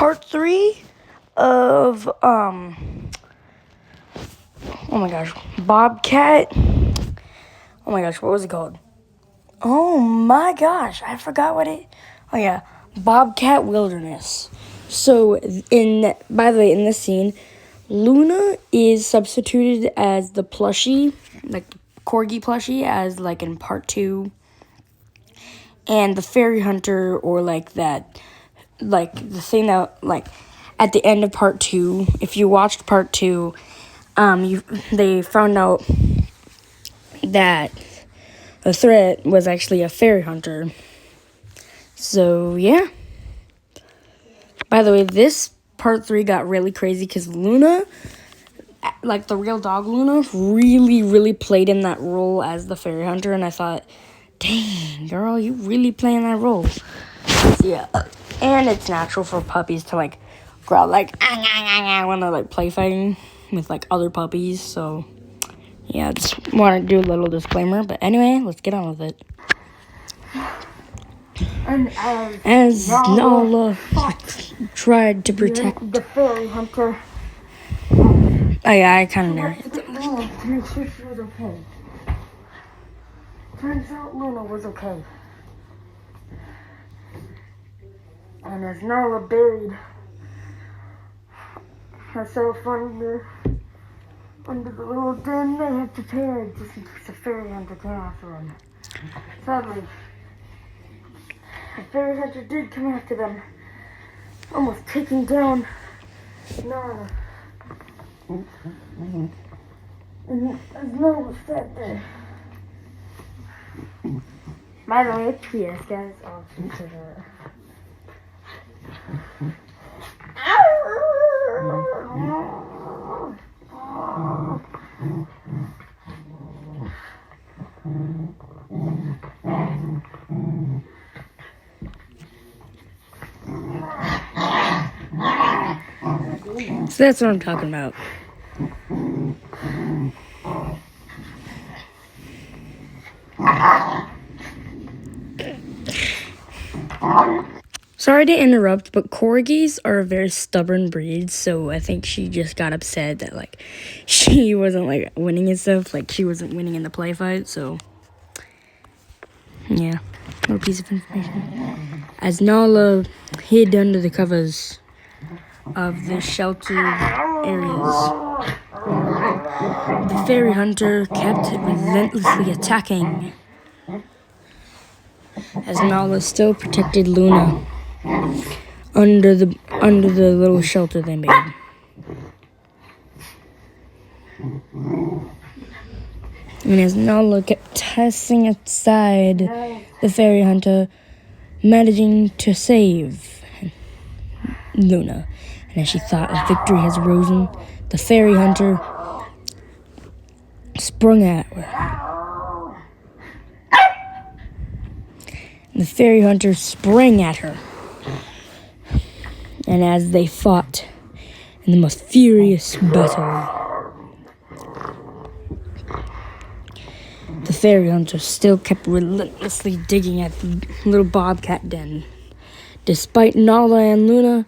part 3 of, oh my gosh, Bobcat. Oh my gosh, what was it called? Oh my gosh, I forgot what it, oh yeah, Bobcat Wilderness. So, by the way, in this scene, Luna is substituted as the plushie, like corgi plushie, as like in part 2. And the fairy hunter, or like that, like the thing that, like, at the end of part 2, if you watched part 2, they found out that the threat was actually a fairy hunter. So, yeah. By the way, this part 3 got really crazy because Luna, like the real dog Luna, really played in that role as the fairy hunter, and I thought, dang, girl, you really playing that role. Yeah. And it's natural for puppies to, like, growl, like, when they're, like, play fighting with, like, other puppies. So, yeah, just want to do a little disclaimer. But anyway, let's get on with it. And as Nala tried to protect the fairy hunter. Oh yeah, I kind of knew it. Luna to make sure she was okay. Turns out Luna was okay. And as Nala buried herself under the little den they had prepared just in case the fairy hunter came after them. Sadly, the fairy hunter did come after them, almost taking down Nala. And as Nala sat there. By the way, P.S. guys, I'll keep it So that's what I'm talking about. Sorry to interrupt, but corgis are a very stubborn breed, so I think she just got upset that, like, she wasn't, like, winning and stuff. Like, she wasn't winning in the play fight, so, yeah, little piece of information. As Nala hid under the covers of the sheltered areas, the fairy hunter kept relentlessly attacking, as Nala still protected Luna under the little shelter they made. And as Nala kept tossing aside the fairy hunter, managing to save Luna, and as she thought a victory has arisen, the fairy hunter sprung at her. The fairy hunter sprang at her. And as they fought in the most furious battle, the fairy hunter still kept relentlessly digging at the little bobcat den. Despite Nala and Luna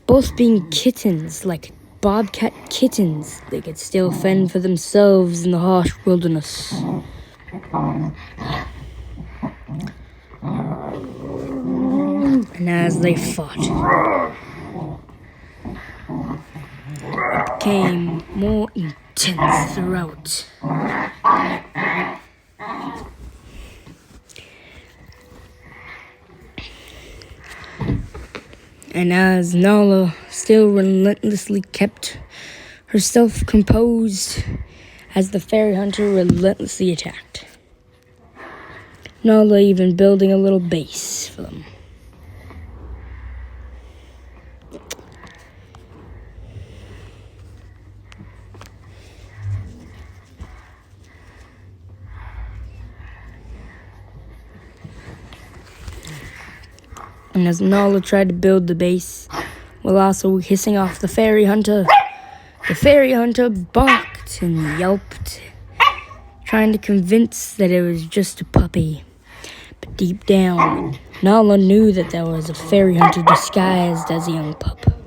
both being kittens, like bobcat kittens, they could still fend for themselves in the harsh wilderness. And as they fought, it became more intense throughout. And as Nala still relentlessly kept herself composed, as the fairy hunter relentlessly attacked. Nala even building a little base for them. And as Nala tried to build the base, while also hissing off the fairy hunter barked and yelped, trying to convince that it was just a puppy. But deep down, Nala knew that there was a fairy hunter disguised as a young pup.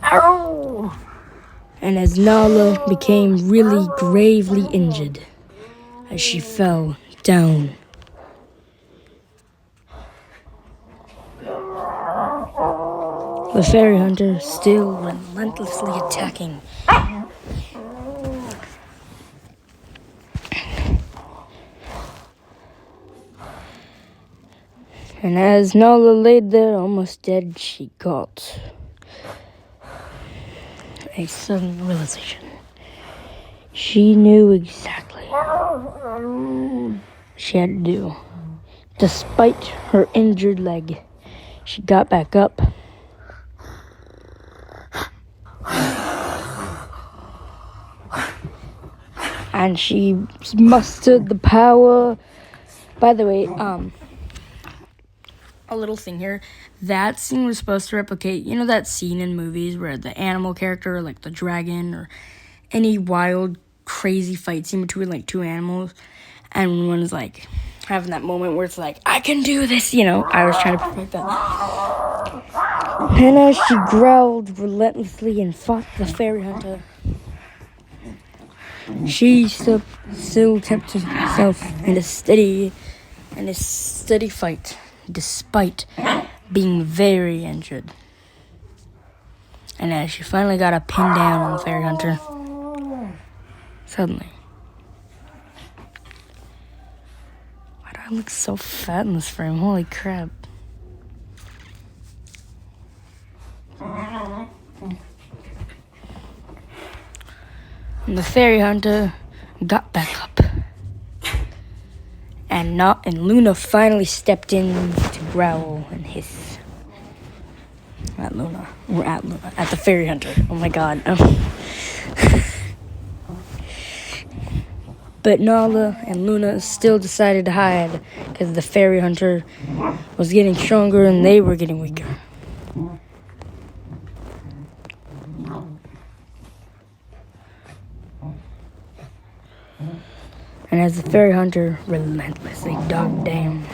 Ow! And as Nala became really gravely injured as she fell down. The fairy hunter still relentlessly attacking. And as Nala laid there almost dead, she got a sudden realization. She knew exactly what she had to do. Despite her injured leg, she got back up. And she mustered the power. By the way, a little thing here. That scene was supposed to replicate, you know that scene in movies where the animal character, like the dragon, or any wild, crazy fight scene between, like, two animals, and one's, like, having that moment where it's like, I can do this, you know? I was trying to perfect that. And as she growled relentlessly and fought the fairy hunter, she still kept herself in a steady fight, despite being very injured. And as she finally got a pin down on the fairy hunter, suddenly, why do I look so fat in this frame? Holy crap. And the fairy hunter got back up. And Luna finally stepped in to growl and hiss. At Luna. At the fairy hunter. Oh my god. But Nala and Luna still decided to hide because the fairy hunter was getting stronger and they were getting weaker. And as the fairy hunter relentlessly dug down,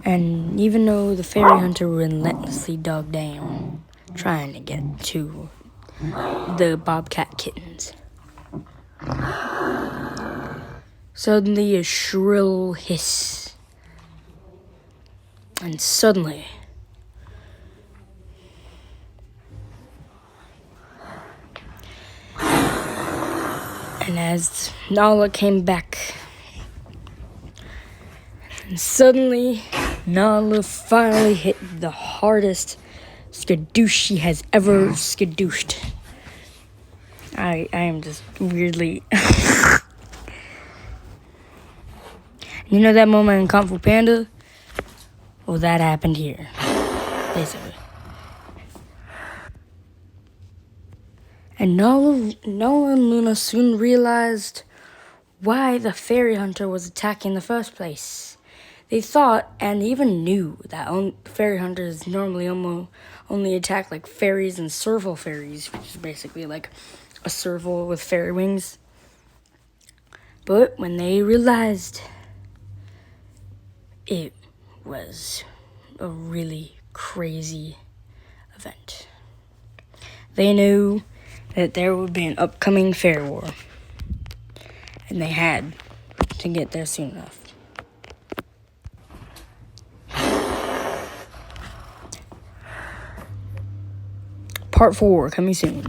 and even though the fairy hunter relentlessly dug down, trying to get to the bobcat kittens, suddenly a shrill hiss, and suddenly and as Nala came back, and suddenly Nala finally hit the hardest skadoosh she has ever skadooshed. I am just weirdly... You know that moment in Kung Fu Panda? Well, that happened here, basically. And Nala and Luna soon realized why the fairy hunter was attacking in the first place. They thought, and even knew, that fairy hunters normally only attack like fairies and serval fairies, which is basically like a serval with fairy wings. But when they realized it was a really crazy event, they knew that there would be an upcoming fairy war, and they had to get there soon enough. Part 4 coming soon.